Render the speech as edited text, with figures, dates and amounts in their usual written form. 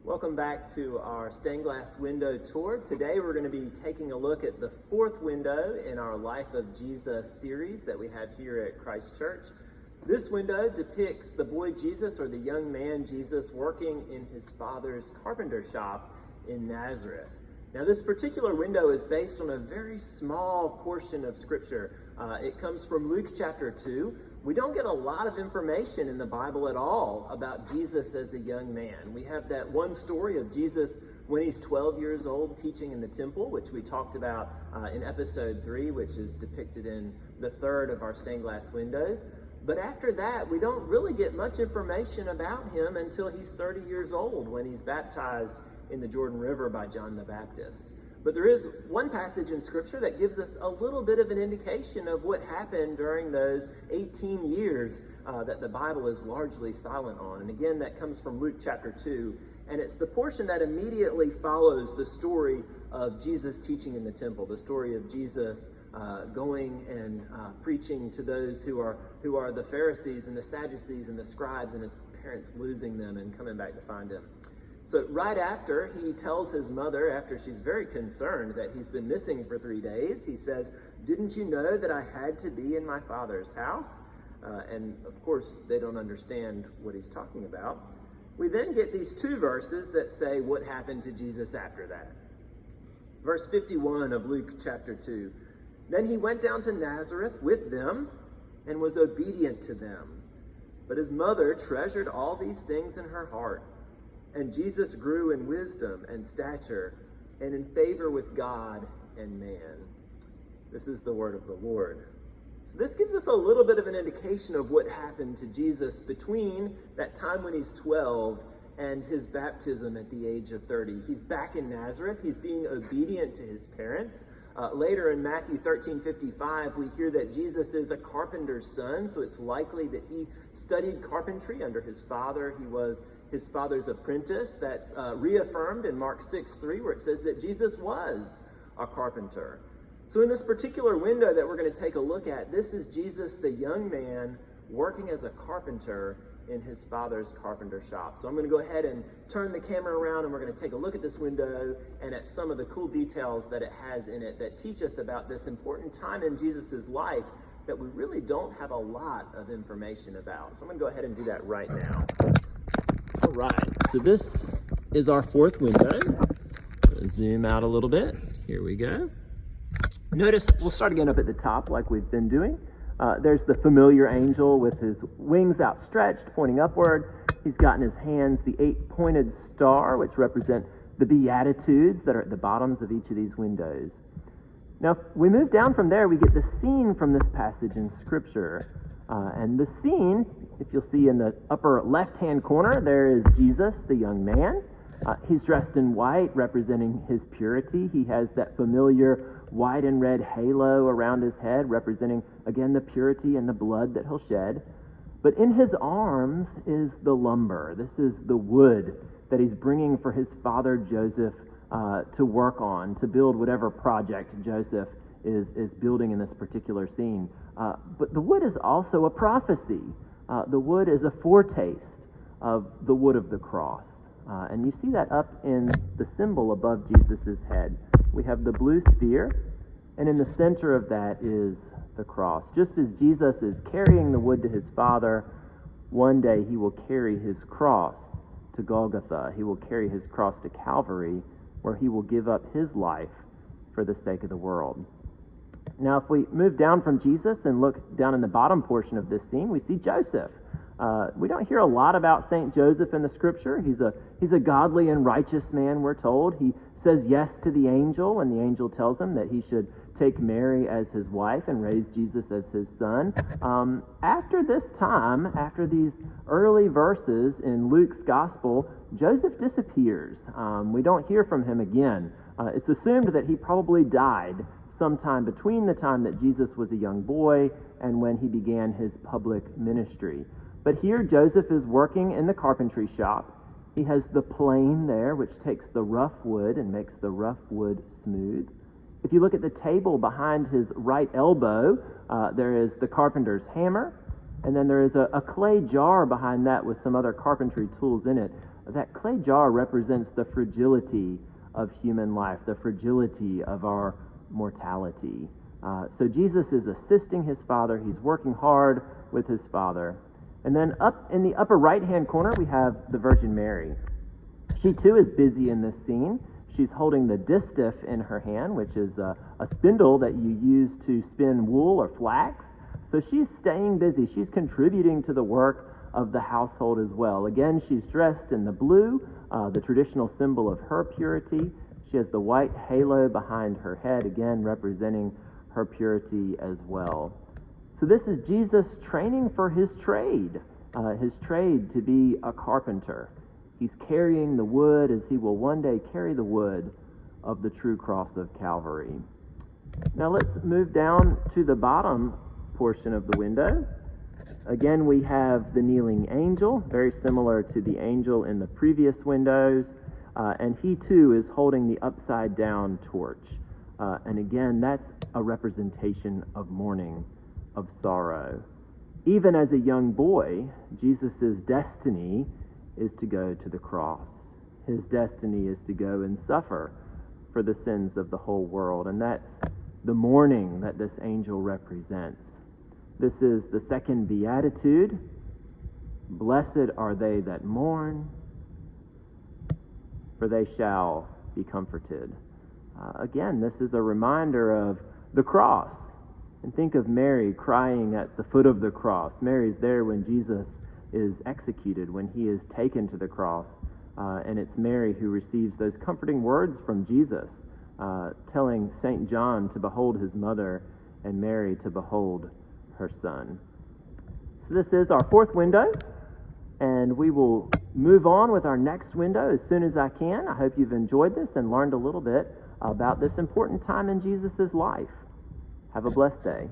Welcome back to our stained glass window tour. Today we're going to be taking a look at the fourth window in our Life of Jesus series that we have here at Christ Church. This window depicts the boy Jesus, or the young man Jesus, working in his father's carpenter shop in Nazareth. Now, this particular window is based on a very small portion of Scripture. It comes from Luke chapter 2. We don't get a lot of information in the Bible at all about Jesus as a young man. We have that one story of Jesus when he's 12 years old teaching in the temple, which we talked about in episode 3, which is depicted in the third of our stained glass windows. But after that, we don't really get much information about him until he's 30 years old, when he's baptized in the Jordan River by John the Baptist. But there is one passage in Scripture that gives us a little bit of an indication of what happened during those 18 years that the Bible is largely silent on. And again, that comes from Luke chapter 2. And it's the portion that immediately follows the story of Jesus teaching in the temple, the story of Jesus going and preaching to those who are the Pharisees and the Sadducees and the scribes, and his parents losing them and coming back to find him. So right after, he tells his mother, after she's very concerned that he's been missing for 3 days, he says, "Didn't you know that I had to be in my Father's house?" And of course, they don't understand what he's talking about. We then get these two verses that say what happened to Jesus after that. Verse 51 of Luke chapter 2. "Then he went down to Nazareth with them and was obedient to them. But his mother treasured all these things in her heart. And Jesus grew in wisdom and stature and in favor with God and man." This is the word of the Lord. So this gives us a little bit of an indication of what happened to Jesus between that time when he's 12 and his baptism at the age of 30. He's back in Nazareth. He's being obedient to his parents. Later in Matthew 13:55, we hear that Jesus is a carpenter's son, so it's likely that he studied carpentry under his father. He was his father's apprentice. That's reaffirmed in Mark 6:3, where it says that Jesus was a carpenter. So in this particular window that we're going to take a look at, this is Jesus, the young man, working as a carpenter in his father's carpenter shop. So I'm going to go ahead and turn the camera around, and we're going to take a look at this window and at some of the cool details that it has in it that teach us about this important time in Jesus' life that we really don't have a lot of information about. So I'm going to go ahead and do that right now. All right, so this is our fourth window. Zoom out a little bit. Here we go. Notice, we'll start again up at the top like we've been doing. There's the familiar angel with his wings outstretched, pointing upward. He's got in his hands the 8-pointed star, which represent the Beatitudes that are at the bottoms of each of these windows. Now, if we move down from there, we get the scene from this passage in Scripture. And the scene, if you'll see in the upper left-hand corner, there is Jesus, the young man. He's dressed in white, representing his purity. He has that familiar white and red halo around his head, representing, again, the purity and the blood that he'll shed. But in his arms is the lumber. This is the wood that he's bringing for his father Joseph to work on, to build whatever project Joseph is building in this particular scene. But the wood is also a prophecy. The wood is a foretaste of the wood of the cross. And you see that up in the symbol above Jesus' head. We have the blue sphere, and in the center of that is the cross. Just as Jesus is carrying the wood to his Father, one day he will carry his cross to Golgotha. He will carry his cross to Calvary, where he will give up his life for the sake of the world. Now, if we move down from Jesus and look down in the bottom portion of this scene, we see Joseph. We don't hear a lot about St. Joseph in the Scripture. He's a godly and righteous man, we're told. He says yes to the angel, and the angel tells him that he should take Mary as his wife and raise Jesus as his son. After this time, after these early verses in Luke's gospel, Joseph disappears. We don't hear from him again. It's assumed that he probably died sometime between the time that Jesus was a young boy and when he began his public ministry. But here Joseph is working in the carpentry shop. He has the plane there, which takes the rough wood and makes the rough wood smooth. If you look at the table behind his right elbow, there is the carpenter's hammer, and then there is a clay jar behind that with some other carpentry tools in it. that clay jar represents the fragility of human life, the fragility of our mortality. So Jesus is assisting his Father. He's working hard with his Father. And then up in the upper right-hand corner, we have the Virgin Mary. She too is busy in this scene. She's holding the distaff in her hand, which is a spindle that you use to spin wool or flax. So she's staying busy. She's contributing to the work of the household as well. Again, she's dressed in the blue, the traditional symbol of her purity. She has the white halo behind her head, again representing her purity as well. So this is Jesus training for his trade to be a carpenter. He's carrying the wood as he will one day carry the wood of the true cross of Calvary. Now let's move down to the bottom portion of the window. Again, we have the kneeling angel, very similar to the angel in the previous windows, and he too is holding the upside down torch. And again, that's a representation of mourning, of sorrow. Even as a young boy, Jesus' destiny is to go to the cross. His destiny is to go and suffer for the sins of the whole world. And that's the mourning that this angel represents. This is the second beatitude. Blessed are they that mourn, for they shall be comforted. Again, this is a reminder of the cross. And think of Mary crying at the foot of the cross. Mary's there when Jesus is executed, when he is taken to the cross. And it's Mary who receives those comforting words from Jesus, telling St. John to behold his mother and Mary to behold her son. So this is our fourth window, and we will move on with our next window as soon as I can. I hope you've enjoyed this and learned a little bit about this important time in Jesus' life. Have a blessed day.